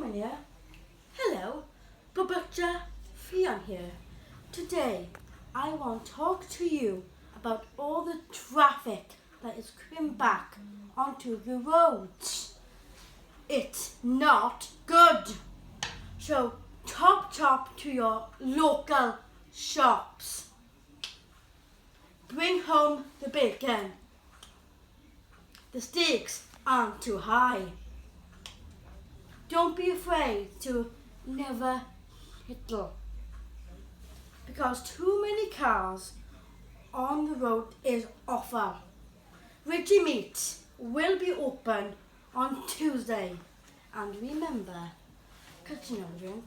Ffion here. Hello, Babaccia Ffion here. Today I want to talk to you about all the traffic that is coming back onto the roads. It's not good. So top to your local shops. Bring home the bacon. The stakes aren't too high. Don't be afraid to never hittle, because too many cars on the road is awful. Richie Meats will be open on Tuesday, and remember, cut your drink.